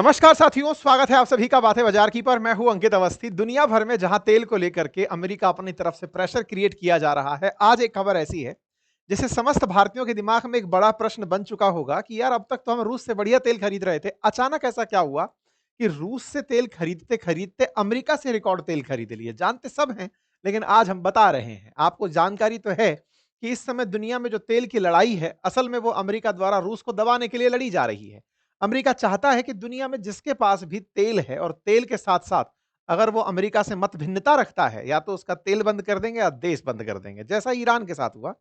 नमस्कार साथियों, स्वागत है आप सभी का बातें बाजार की पर। मैं हूं अंकित अवस्थी। दुनिया भर में जहां तेल को लेकर के अमेरिका अपनी तरफ से प्रेशर क्रिएट किया जा रहा है, आज एक खबर ऐसी है जिसे समस्त भारतीयों के दिमाग में एक बड़ा प्रश्न बन चुका होगा कि यार अब तक तो हम रूस से बढ़िया तेल खरीद रहे थे, अचानक ऐसा क्या हुआ कि रूस से तेल खरीदते खरीदते अमेरिका से रिकॉर्ड तेल खरीद लिए। जानते सब हैं, लेकिन आज हम बता रहे हैं। आपको जानकारी तो है कि इस समय दुनिया में जो तेल की लड़ाई है, असल में वो अमेरिका द्वारा रूस को दबाने के लिए लड़ी जा रही है। अमेरिका चाहता है कि दुनिया में जिसके पास भी तेल है और तेल के साथ-साथ अगर वो अमेरिका से मतभिन्नता रखता है, या तो उसका तेल बंद कर देंगे या देश बंद कर देंगे। जैसा ईरान के साथ हुआ।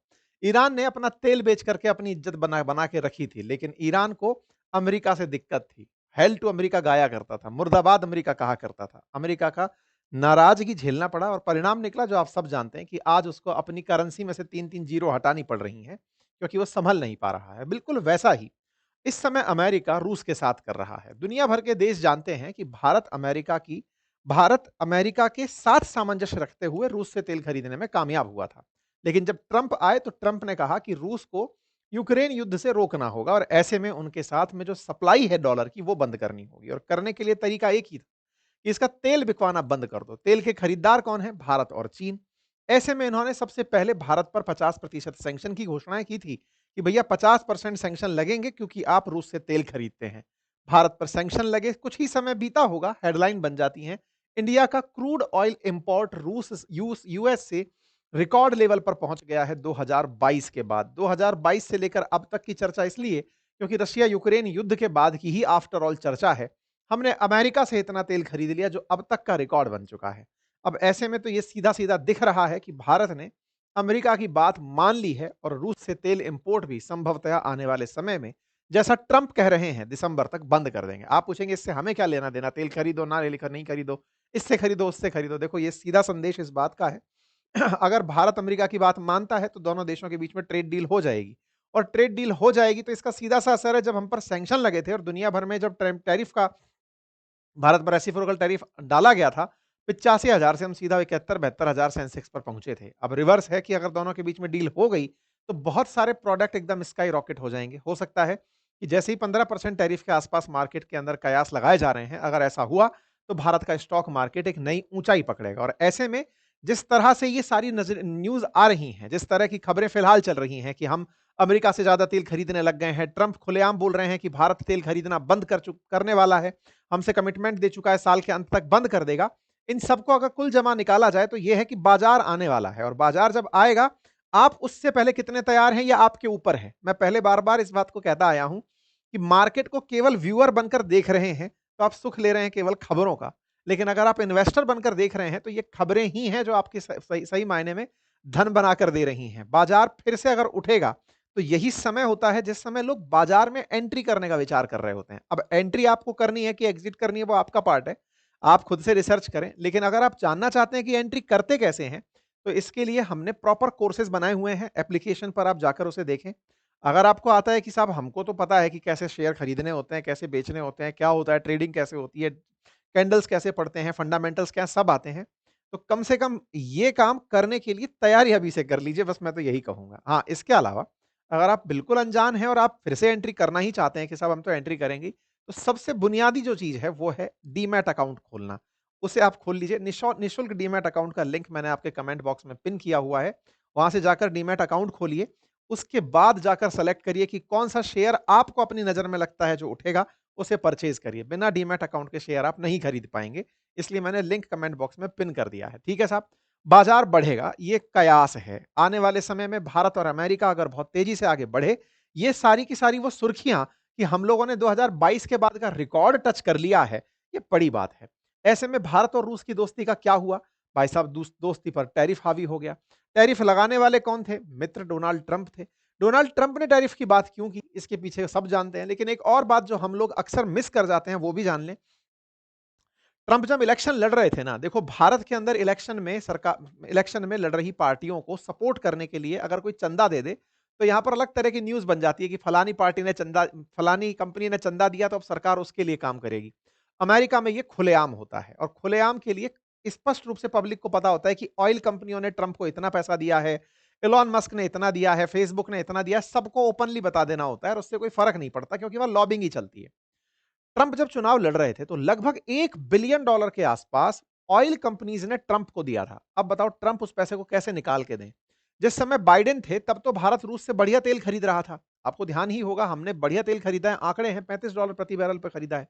ईरान ने अपना तेल बेच करके अपनी इज्जत बना बना के रखी थी, लेकिन ईरान को अमेरिका से दिक्कत थी। हेल टू अमेरिका गाया करता था, मुर्दाबाद अमेरिका कहा करता था। अमेरिका का नाराज़गी झेलना पड़ा और परिणाम निकला जो आप सब जानते हैं कि आज उसको अपनी करेंसी में से 3-3 ज़ीरो हटानी पड़ रही हैं, क्योंकि वो सँभल नहीं पा रहा है। बिल्कुल वैसा ही इस समय अमेरिका रूस के साथ कर रहा है। दुनिया भर के देश जानते हैं कि भारत अमेरिका के साथ सामंजस्य रखते हुए रूस से तेल खरीदने में कामयाब हुआ था। लेकिन जब ट्रंप आए तो ट्रंप ने कहा कि रूस को यूक्रेन युद्ध से रोकना होगा और ऐसे में उनके साथ में जो सप्लाई है डॉलर की वो बंद करनी होगी, और करने के लिए तरीका एक ही था कि इसका तेल बिकवाना बंद कर दो। तेल के खरीदार कौन है? भारत और चीन। ऐसे में इन्होंने सबसे पहले भारत पर 50% सैंक्शन की घोषणाएं की थी कि भैया 50% सैंक्शन लगेंगे क्योंकि आप रूस से तेल खरीदते हैं। भारत पर सैंक्शन लगे, कुछ ही समय बीता होगा, हेडलाइन बन जाती हैं। इंडिया का क्रूड ऑयल इंपोर्ट रूस यूएस से रिकॉर्ड लेवल पर पहुंच गया है 2022 के बाद। 2022 से लेकर अब तक की चर्चा इसलिए क्योंकि रशिया यूक्रेन युद्ध के बाद की ही आफ्टर ऑल चर्चा है। हमने अमेरिका से इतना तेल खरीद लिया जो अब तक का रिकॉर्ड बन चुका है। अब ऐसे में तो ये सीधा-सीधा दिख रहा है कि भारत ने अमेरिका की बात मान ली है और रूस से तेल इंपोर्ट भी संभवतः आने वाले समय में, जैसा ट्रंप कह रहे हैं, दिसंबर तक बंद कर देंगे। आप पूछेंगे इससे हमें क्या लेना-देना? तेल खरीदो, ना ले नहीं खरीदो, इससे खरीदो, उससे खरीदो। देखो ये सीधा संदेश इस बात का है अगर भारत अमेरिका की बात मानता है तो दोनों देशों के बीच में ट्रेड डील हो जाएगी, और ट्रेड डील हो जाएगी तो इसका सीधा-सा असर है। जब हम पर सैंक्शन लगे थे और दुनिया भर में जब टैरिफ का भारत पर रेसिप्रोकल टैरिफ डाला गया था, 85,000 से हम सीधा 71-72,000 सेंसेक्स पर पहुँचे थे। अब रिवर्स है कि अगर दोनों के बीच में डील हो गई, तो बहुत सारे प्रोडक्ट एकदम स्काई रॉकेट हो जाएँगे। हो सकता है कि जैसे ही 15% टैरिफ के आसपास मार्केट के अंदर कयास लगाए जा रहे हैं, अगर ऐसा हुआ, तो भारत का स्टॉक मार्केट एक नई ऊँचाई पकड़ेगा। और ऐसे में जिस तरह से ये सारी नज़र न्यूज़ आ रही हैं, जिस तरह की खबरें फिलहाल चल रही हैं कि हम अमेरिका से ज़्यादा तेल खरीदने लग गए हैं, ट्रंप खुलेआम बोल रहे हैं कि भारत तेल खरीदना बंद करने वाला है। हमसे कमिटमेंट दे चुका है, साल के अंत तक बंद कर देगा। इन सबको अगर कुल जमा निकाला जाए तो ये है कि बाजार आने वाला है, और बाजार जब आएगा, आप उससे पहले कितने तैयार हैं, ये आपके ऊपर है। मैं पहले बार-बार इस बात को कहता आया हूं कि मार्केट को केवल व्यूअर बनकर देख रहे हैं तो आप सुख ले रहे हैं केवल खबरों का। लेकिन अगर आप इन्वेस्टर बनकर देख रहे हैं तो ये खबरें ही हैं जो आपके सही सही मायने में धन बनाकर दे रही हैं। बाजार फिर से अगर उठेगा तो यही समय होता है जिस समय लोग बाजार में एंट्री करने का विचार कर रहे होते हैं। अब एंट्री आपको करनी है कि एग्जिट करनी है, वो आपका पार्ट है। आप खुद से रिसर्च करें। लेकिन अगर आप जानना चाहते हैं कि एंट्री करते कैसे हैं, तो इसके लिए हमने प्रॉपर कोर्सेज़ बनाए हुए हैं। एप्लीकेशन पर आप जाकर उसे देखें। अगर आपको आता है कि साहब हमको तो पता है कि कैसे शेयर खरीदने होते हैं, कैसे बेचने होते हैं, क्या होता है, ट्रेडिंग कैसे होती है, कैंडल्स कैसे पड़ते हैं, फंडामेंटल्स क्या हैं, सब आते हैं। तो कम से कम ये काम करने के लिए तैयारी अभी से कर लीजिए, बस मैं तो यही कहूँगा। हाँ, इसके अलावा अगर आप बिल्कुल अनजान हैं और आप फिर से एंट्री करना ही चाहते हैं कि साहब हम तो एंट्री करेंगे ही, तो सबसे बुनियादी जो चीज़ है वो है डीमैट अकाउंट खोलना। उसे आप खोल लीजिए। निःशुल्क डीमैट अकाउंट का लिंक मैंने आपके कमेंट बॉक्स में पिन किया हुआ है। वहाँ से जाकर डीमैट अकाउंट खोलिए। उसके बाद जाकर सेलेक्ट करिए कि कौन-सा शेयर आपको अपनी नज़र में लगता है जो उठेगा, उसे परचेज़ करिए। बिना डीमैट अकाउंट के शेयर आप नहीं खरीद पाएँगे। इसलिए मैंने लिंक कमेंट बॉक्स में पिन कर दिया है। ठीक है साहब? बाजार बढ़ेगा, ये कयास है। आने वाले समय में भारत और अमेरिका अगर बहुत तेज़ी से आगे बढ़े, ये सारी की सारी वो सुर्खियाँ कि हम लोगों ने 2022 के बाद का रिकॉर्ड टच कर लिया है, ये बड़ी बात है। ऐसे में भारत और रूस की दोस्ती का क्या हुआ? भाई साहब, दोस्ती पर टैरिफ हावी हो गया। टैरिफ लगाने वाले कौन थे? मित्र डोनाल्ड ट्रंप थे। डोनाल्ड ट्रंप ने टैरिफ की बात क्यों की? इसके पीछे सब जानते हैं। लेकिन एक और बात जो हम लोग अक्सर मिस कर जाते हैं, वो भी जान लें। ट्रंप जब इलेक्शन लड़ रहे थे ना, देखो भारत के अंदर इलेक्शन में लड़ रही पार्टियों को सपोर्ट करने के लिए अगर कोई चंदा दे दे, तो यहाँ पर अलग तरह की न्यूज़ बन जाती है कि फलानी कंपनी ने चंदा दिया तो अब सरकार उसके लिए काम करेगी। अमेरिका में ये खुलेआम होता है, और खुलेआम के लिए स्पष्ट रूप से पब्लिक को पता होता है कि ऑयल कंपनियों ने ट्रंप को इतना पैसा दिया है, इलॉन मस्क ने इतना दिया है, फेसबुक ने इतना दिया है, सबको ओपनली बता देना होता है और उससे कोई फ़र्क नहीं पड़ता क्योंकि वहाँ लॉबिंग ही चलती है। ट्रंप जब चुनाव लड़ रहे थे तो लगभग $1 बिलियन के आसपास ऑयल कंपनीज ने ट्रंप को दिया था। अब बताओ ट्रंप उस पैसे को कैसे निकाल के दें। जिस समय बाइडेन थे तब तो भारत रूस से बढ़िया तेल खरीद रहा था। आपको ध्यान ही होगा हमने बढ़िया तेल खरीदा है, आंकड़े हैं $35 प्रति बैरल पे खरीदा है।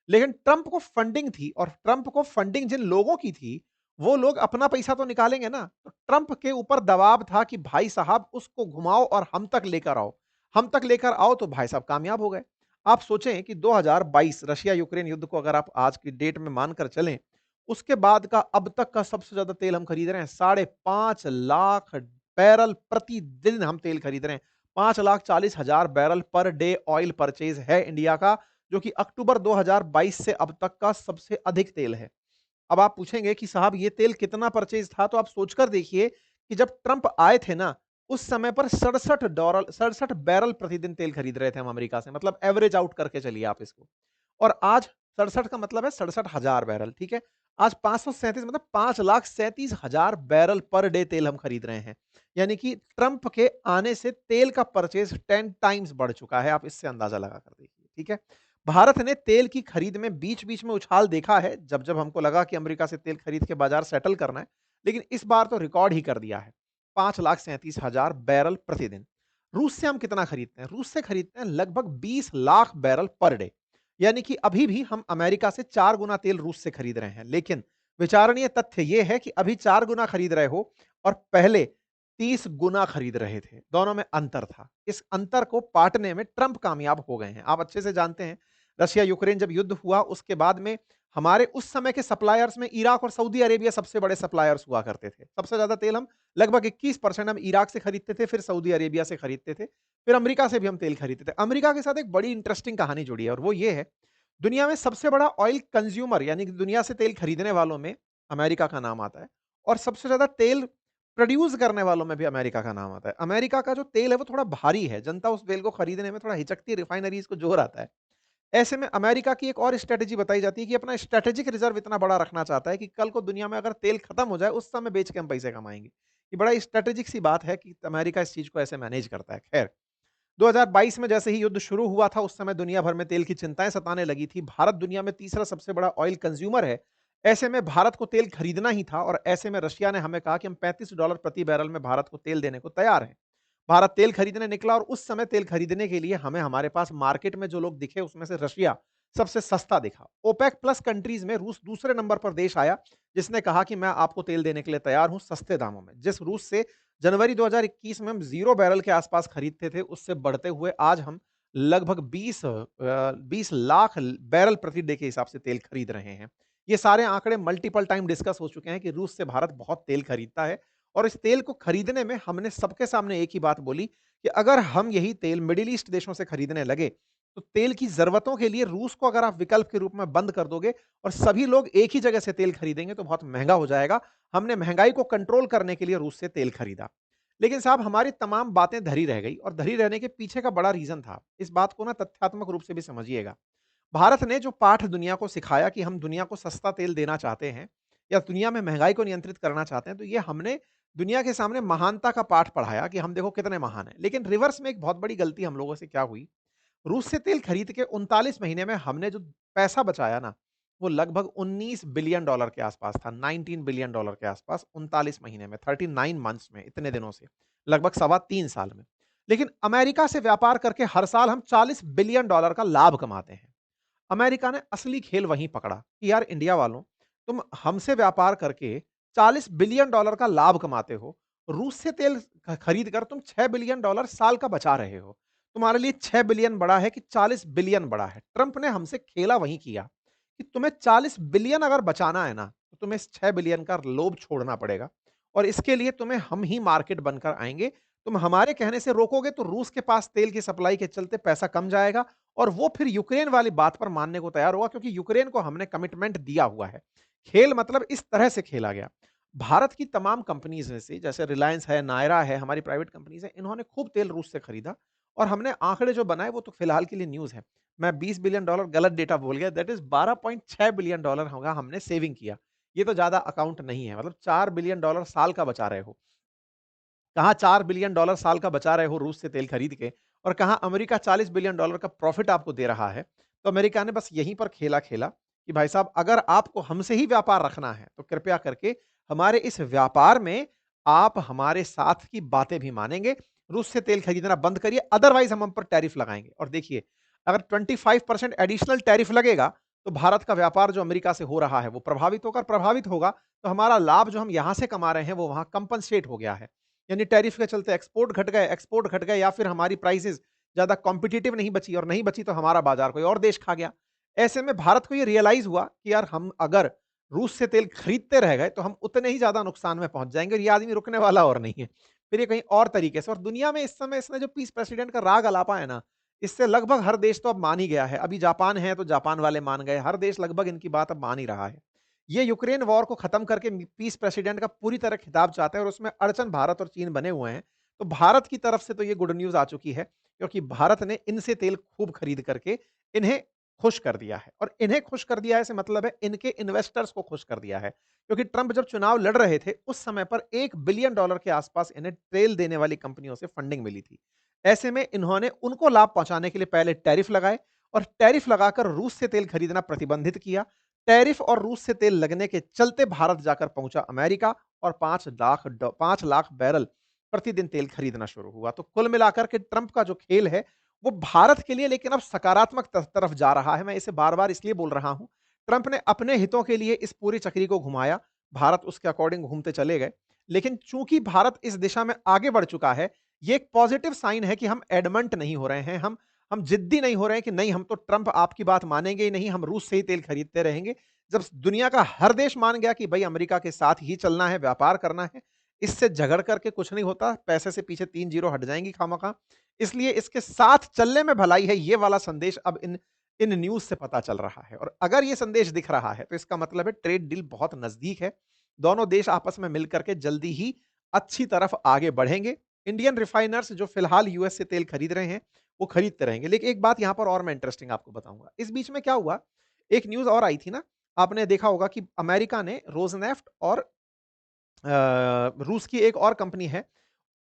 लेकिन ट्रंप को फंडिंग थी और ट्रंप को फंडिंग जिन लोगों की थी, वो लोग अपना पैसा तो निकालेंगे ना। तो ट्रंप के ऊपर दबाव था कि भाई साहब उसको घुमाओ और हम तक लेकर आओ। हम तक लेकर आओ तो भाई साहब कामयाब हो गए। आप सोचें कि 2022 रशिया यूक्रेन युद्ध को अगर आप आज की डेट में मानकर चलें, उसके बाद का अब तक का सबसे ज्यादा तेल हम खरीद रहे हैं। 5.5 लाख बैरल प्रतिदिन हम तेल खरीद रहे हैं। 5,40,000 barrel per day oil purchase है इंडिया का, जो कि अक्टूबर 2022 से अब तक का सबसे अधिक तेल है। अब आप पूछेंगे कि साहब ये तेल कितना परचेज था, तो आप सोचकर देखिए कि जब ट्रंप आए थे ना, उस समय पर 67 बैरल प्रतिदिन तेल खरीद रहे थे हम अमेरिका से, मतलब एवरेज आउट करके चलिए आप इसको। और आज 67 का मतलब है 67,000 बैरल, ठीक है। आज 537 मतलब 5,37,000 बैरल पर डे तेल हम खरीद रहे हैं। यानी कि ट्रंप के आने से तेल का परचेज 10 टाइम्स बढ़ चुका है। आप इससे अंदाजा लगा कर देखिए, ठीक है। भारत ने तेल की खरीद में बीच-बीच में उछाल देखा है, जब-जब हमको लगा कि अमेरिका से तेल खरीद के बाजार सेटल करना है, लेकिन इस बार तो रिकॉर्ड ही कर दिया है। 5,37,000 बैरल प्रतिदिन। रूस से हम कितना खरीदते हैं? रूस से खरीदते हैं लगभग 20 लाख बैरल पर डे। यानी कि अभी भी हम अमेरिका से 4 गुना तेल रूस से खरीद रहे हैं। लेकिन विचारणीय तथ्य यह है कि अभी 4 गुना खरीद रहे हो और पहले 30 गुना खरीद रहे थे। दोनों में अंतर था। इस अंतर को पाटने में ट्रंप कामयाब हो गए हैं। आप अच्छे से जानते हैं, रशिया यूक्रेन जब युद्ध हुआ उसके बाद में हमारे उस समय के सप्लायर्स में इराक और सऊदी अरेबिया सबसे बड़े सप्लायर्स हुआ करते थे। सबसे ज्यादा तेल हम लगभग 21% हम इराक से खरीदते थे, फिर सऊदी अरेबिया से खरीदते थे, फिर अमेरिका से भी हम तेल खरीदते थे। अमेरिका के साथ एक बड़ी इंटरेस्टिंग कहानी जुड़ी है और वो ये है, दुनिया में सबसे बड़ा ऑयल कंज्यूमर यानी कि दुनिया से तेल खरीदने वालों में अमेरिका का नाम आता है और सबसे ज्यादा तेल प्रोड्यूस करने वालों में भी अमेरिका का नाम आता है। अमेरिका का जो तेल है वो थोड़ा भारी है, जनता उस तेल को खरीदने में थोड़ा हिचकती है, रिफाइनरीज को जोर आता है। ऐसे में अमेरिका की एक और स्ट्रेटेजी बताई जाती है कि अपना स्ट्रेटेजिक रिजर्व इतना बड़ा रखना चाहता है कि कल को दुनिया में अगर तेल खत्म हो जाए उस समय बेच के हम पैसे कमाएंगे। ये बड़ा स्ट्रेटेजिक सी बात है कि अमेरिका इस चीज को ऐसे मैनेज करता है। खैर, 2022 में जैसे ही युद्ध शुरू हुआ था उस समय दुनिया भर में तेल की चिंताएं सताने लगी थी। भारत दुनिया में तीसरा सबसे बड़ा ऑयल कंज्यूमर है। ऐसे में भारत को तेल खरीदना ही था और ऐसे में रशिया ने हमें कहा कि हम $35 प्रति बैरल में भारत को तेल देने को तैयार हैं। भारत तेल खरीदने निकला और उस समय तेल खरीदने के लिए हमें हमारे पास मार्केट में जो लोग दिखे उसमें से रशिया सबसे सस्ता दिखा। ओपेक प्लस कंट्रीज में रूस दूसरे नंबर पर देश आया, जिसने कहा कि मैं आपको तेल देने के लिए तैयार हूं सस्ते दामों में। जिस रूस से जनवरी 2021 में हम 0 बैरल के आसपास खरीदते थे, उससे बढ़ते हुए आज हम लगभग 20 लाख बैरल प्रति डे के हिसाब से तेल खरीद रहे हैं। ये सारे आंकड़े मल्टीपल टाइम डिस्कस हो चुके हैं कि रूस से भारत बहुत तेल खरीदता है और इस तेल को खरीदने में हमने सबके सामने एक ही बात बोली कि अगर हम यही तेल मिडिल ईस्ट देशों से खरीदने लगे तो तेल की जरूरतों के लिए रूस को अगर आप विकल्प के रूप में बंद कर दोगे और सभी लोग एक ही जगह से तेल खरीदेंगे तो बहुत महंगा हो जाएगा। हमने महंगाई को कंट्रोल करने के लिए रूस से तेल खरीदा। लेकिन साहब हमारी तमाम बातें धरी रह गई और धरी रहने के पीछे का बड़ा रीजन था। इस बात को ना तथ्यात्मक रूप से भी समझिएगा। भारत ने जो पाठ दुनिया को सिखाया कि हम दुनिया को सस्ता तेल देना चाहते हैं या दुनिया में महंगाई को नियंत्रित करना चाहते हैं, तो ये हमने दुनिया के सामने महानता का पाठ पढ़ाया कि हम देखो कितने महान हैं। लेकिन रिवर्स में एक बहुत बड़ी गलती हम लोगों से क्या हुई, रूस से तेल खरीद के 39 महीने में हमने जो पैसा बचाया ना, वो लगभग $19 बिलियन के आसपास था। $19 बिलियन के आसपास 39 महीने में, 39 मंथ्स में, इतने दिनों से, लगभग सवा 3 साल में। लेकिन अमेरिका से व्यापार करके हर साल हम $40 बिलियन का लाभ कमाते हैं। अमेरिका ने असली खेल वहीं पकड़ा कि यार इंडिया वालों, तुम हमसे व्यापार करके $40 बिलियन का लाभ कमाते हो, रूस से तेल खरीद कर तुम $6 बिलियन साल का बचा रहे हो। तुम्हारे लिए 6 बिलियन बड़ा है कि 40 बिलियन बड़ा है? ट्रंप ने हमसे खेला वहीं किया कि तुम्हें 40 बिलियन अगर बचाना है ना, तो तुम्हें इस 6 बिलियन का लोभ छोड़ना पड़ेगा और इसके लिए तुम्हें हम ही मार्केट बनकर आएंगे। तुम हमारे कहने से रोकोगे तो रूस के पास तेल की सप्लाई के चलते पैसा कम जाएगा और वो फिर यूक्रेन वाली बात पर मानने को तैयार होगा, क्योंकि यूक्रेन को हमने कमिटमेंट दिया हुआ है। खेल मतलब इस तरह से खेला गया। भारत की तमाम कंपनीज में से जैसे रिलायंस है, नायरा है, हमारी प्राइवेट कंपनीज है, इन्होंने खूब तेल रूस से खरीदा और हमने आंकड़े जो बनाए वो तो फिलहाल के लिए न्यूज है। मैं $20 बिलियन गलत डेटा बोल गया, दैट इज $12.6 बिलियन होगा हमने सेविंग किया। ये तो ज्यादा अकाउंट नहीं है, मतलब $4 बिलियन साल का बचा रहे हो। कहाँ $4 बिलियन साल का बचा रहे हो रूस से तेल खरीद के और कहाँ अमेरिका $40 बिलियन का प्रॉफिट आपको दे रहा है। तो अमेरिका ने बस यहीं पर खेला खेला कि भाई साहब अगर आपको हमसे ही व्यापार रखना है, तो कृपया करके हमारे इस व्यापार में आप हमारे साथ की बातें भी मानेंगे, रूस से तेल खरीदना बंद करिए, अदरवाइज़ हम पर टैरिफ लगाएँगे। और देखिए, अगर 25% एडिशनल टैरिफ लगेगा, तो भारत का व्यापार जो अमेरिका से हो रहा है, वो प्रभावित होगा और प्रभावित होगा, तो हमारा लाभ जो हम यहाँ से कमा रहे हैं, वो वहाँ कंपनसेट हो गया है। यानी टैरिफ के चलते एक्सपोर्ट घट गए या फिर हमारी प्राइसेज़ ज़्यादा कॉम्पिटिटिव नहीं बची और नहीं बची तो हमारा बाजार कोई और देश खा गया। ऐसे में भारत को ये रियलाइज़ हुआ कि यार हम अगर रूस से तेल खरीदते रह गए तो हम उतने ही ज़्यादा नुकसान में पहुँच जाएँगे और ये आदमी रुकने वाला और नहीं है। फिर ये कहीं और तरीके से और दुनिया में इस समय इसने जो पीस प्रेसिडेंट का राग अलापा है ना, इससे लगभग हर देश तो अब मान ही गया है। अभी जापान है तो जापान वाले मान गए, हर देश लगभग इनकी बात अब मान ही रहा है। ये यूक्रेन वॉर को खत्म करके पीस प्रेसिडेंट का पूरी तरह खिताब चाहते हैं और उसमें अड़चन भारत और चीन बने हुए हैं। तो भारत की तरफ से तो ये गुड न्यूज़ आ चुकी है क्योंकि भारत ने इनसे तेल खूब खरीद करके इन्हें खुश कर दिया है और इन्हें खुश कर दिया है से मतलब है इनके इन्वेस्टर्स को खुश कर दिया है क्योंकि ट्रंप जब चुनाव लड़ रहे थे उस समय पर $1 बिलियन के आसपास इन्हें तेल देने वाली कंपनियों से फंडिंग मिली थी। ऐसे में इन्होंने उनको लाभ पहुंचाने के लिए पहले टैरिफ लगाए और टैरिफ लगाकर रूस से तेल खरीदना प्रतिबंधित किया। टैरिफ और रूस से तेल लगने के चलते भारत जाकर पहुंचा अमेरिका और 5 लाख बैरल प्रतिदिन तेल खरीदना शुरू हुआ। तो कुल मिलाकर के ट्रंप का जो खेल है, वो भारत के लिए लेकिन अब सकारात्मक तरफ जा रहा है। मैं इसे बार-बार इसलिए बोल रहा हूँ, ट्रंप ने अपने हितों के लिए इस पूरी चक्री को घुमाया, भारत उसके अकॉर्डिंग घूमते चले गए। लेकिन चूँकि भारत इस दिशा में आगे बढ़ चुका है, ये एक पॉजिटिव साइन है कि हम एडमंट नहीं हो रहे हैं, हम जिद्दी नहीं हो रहे हैं कि नहीं हम तो ट्रंप आपकी बात मानेंगे ही नहीं, हम रूस से ही तेल खरीदते रहेंगे। जब दुनिया का हर देश मान गया कि भई अमेरिका के साथ ही चलना है, व्यापार करना है, इससे झगड़ करके कुछ नहीं होता, पैसे से पीछे 3 ज़ीरो हट जाएँगी खामख़ा। इसलिए इसके साथ चलने में भलाई है, ये वाला संदेश अब इन इन न्यूज़ से पता चल रहा है और अगर ये संदेश दिख रहा है, तो इसका मतलब है ट्रेड डील बहुत नज़दीक है। दोनों देश आपस में मिल कर के जल्दी ही अच्छी तरफ आगे बढ़ेंगे। इंडियन रिफाइनर्स जो फिलहाल यूएस से तेल खरीद रहे हैं, वो खरीदते रहेंगे। लेकिन एक बात यहाँ पर और मैं इंटरेस्टिंग आपको बताऊँगा। इस बीच में क्या हुआ, एक न्यूज़ और आई थी ना, आपने देखा होगा कि अमेरिका ने रोज़नेफ्ट और रूस की एक और कंपनी है,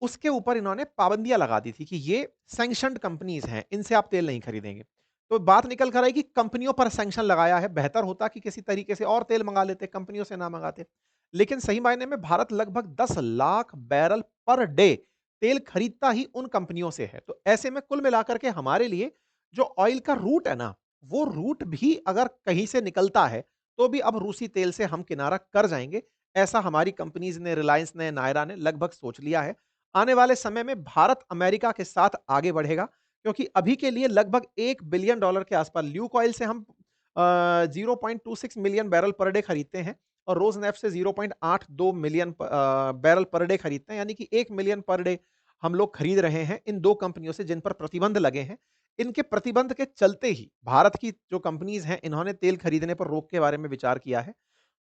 उसके ऊपर इन्होंने पाबंदियाँ लगा दी थी कि ये सैंक्शन्ड कंपनीज़ हैं, इनसे आप तेल नहीं खरीदेंगे। तो बात निकल कर आई कि कंपनियों पर सैंक्शन लगाया है, बेहतर होता कि किसी तरीके से और तेल मँगा लेते, कंपनियों से ना मँगाते। लेकिन सही मायने में भारत लगभग 10 लाख बैरल पर डे तेल खरीदता ही उन कंपनियों से है। तो ऐसे में कुल मिलाकर के हमारे लिए जो ऑयल का रूट है ना, वो रूट भी अगर कहीं से निकलता है, तो भी अब रूसी तेल से हम किनारा कर जाएँगे। ऐसा हमारी कंपनीज़ ने, रिलायंस ने, नायरा ने लगभग सोच लिया है। आने वाले समय में भारत अमेरिका के साथ आगे बढ़ेगा क्योंकि अभी के लिए लगभग $1 बिलियन के आसपास ल्यूक ऑयल से हम 0.26 मिलियन बैरल पर डे खरीदते हैं और रोज़नेफ्ट से 0.82 मिलियन बैरल पर डे खरीदते हैं, यानी कि 1 मिलियन पर डे हम लोग खरीद रहे हैं इन 2 कंपनियों से जिन पर प्रतिबंध लगे हैं। इनके प्रतिबंध के चलते ही भारत की जो कंपनीज़ हैं, इन्होंने तेल खरीदने पर रोक के बारे में विचार किया है।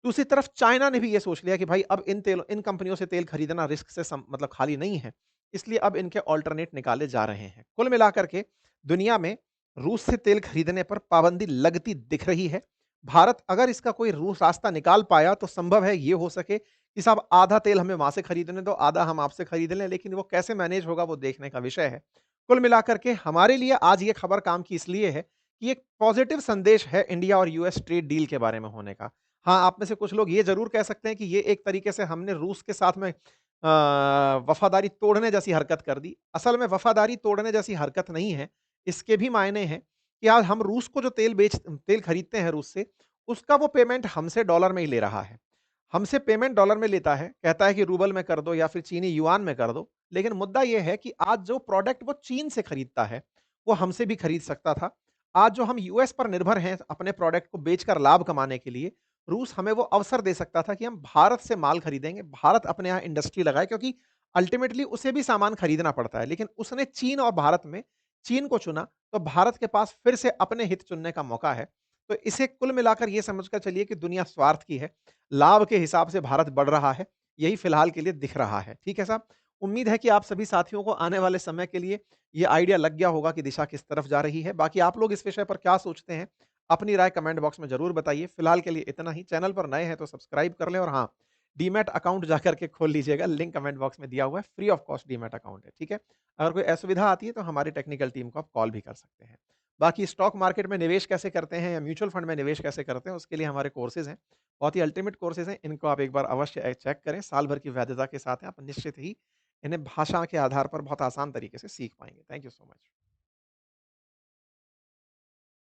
दूसरी तरफ चाइना ने भी ये सोच लिया कि भाई अब इन कंपनियों से तेल खरीदना रिस्क से मतलब खाली नहीं है। इसलिए अब इनके अल्टरनेट निकाले जा रहे हैं। कुल मिलाकर के दुनिया में रूस से तेल खरीदने पर पाबंदी लगती दिख रही है। भारत अगर इसका कोई रूस रास्ता निकाल पाया तो संभव है ये हो सके कि साहब आधा तेल हमें वहाँ से खरीदने दो, आधा हम आपसे खरीद लें, लेकिन वो कैसे मैनेज होगा वो देखने का विषय है। कुल मिलाकर के हमारे लिए आज ये खबर काम की इसलिए है कि एक पॉजिटिव संदेश है इंडिया और यूएस ट्रेड डील के बारे में होने का। हाँ, आप में से कुछ लोग ये ज़रूर कह सकते हैं कि ये एक तरीके से हमने रूस के साथ में वफ़ादारी तोड़ने जैसी हरकत कर दी। असल में वफ़ादारी तोड़ने जैसी हरकत नहीं है, इसके भी मायने हैं कि आज हम रूस को जो तेल खरीदते हैं रूस से, उसका वो पेमेंट हमसे डॉलर में ही ले रहा है। हमसे पेमेंट डॉलर में लेता है, कहता है कि रूबल में कर दो या फिर चीनी युआन में कर दो। लेकिन मुद्दा ये है कि आज जो प्रोडक्ट वो चीन से खरीदता है, वो हमसे भी खरीद सकता था। आज जो हम यूएस पर निर्भर हैं अपने प्रोडक्ट को बेचकर लाभ कमाने के लिए, रूस हमें वो अवसर दे सकता था कि हम भारत से माल खरीदेंगे, भारत अपने यहाँ इंडस्ट्री लगाए क्योंकि अल्टीमेटली उसे भी सामान खरीदना पड़ता है। लेकिन उसने चीन और भारत में चीन को चुना, तो भारत के पास फिर से अपने हित चुनने का मौका है। तो इसे कुल मिलाकर ये समझकर चलिए कि दुनिया स्वार्थ की है। लाभ के हिसाब से भारत बढ़ रहा है, यही फिलहाल के लिए दिख रहा है। ठीक है साहब? उम्मीद है कि आप सभी साथियों को आने वाले समय के लिए ये आइडिया लग गया होगा कि दिशा किस तरफ जा रही है। बाकी आप लोग इस विषय पर क्या सोचते हैं? अपनी राय कमेंट बॉक्स में ज़रूर बताइए। फिलहाल के लिए इतना ही। चैनल पर नए हैं तो सब्सक्राइब कर लें और हाँ, डीमैट अकाउंट जाकर के खोल लीजिएगा। लिंक कमेंट बॉक्स में दिया हुआ है। Free of cost demat account है, ठीक है? अगर कोई असुविधा आती है तो हमारी टेक्निकल टीम को आप कॉल भी कर सकते हैं। बाकी स्टॉक मार्केट में निवेश कैसे करते हैं या म्यूचुअल फंड में निवेश कैसे करते हैं, उसके लिए हमारे कोर्सेज़ हैं। बहुत ही अल्टीमेट कोर्सेज़ हैं, इनको आप एक बार अवश्य चेक करें, साल भर की वैधता के साथ हैं, आप निश्चित ही इन्हें भाषा के आधार पर बहुत आसान तरीके से सीख पाएँगे। Thank you so much.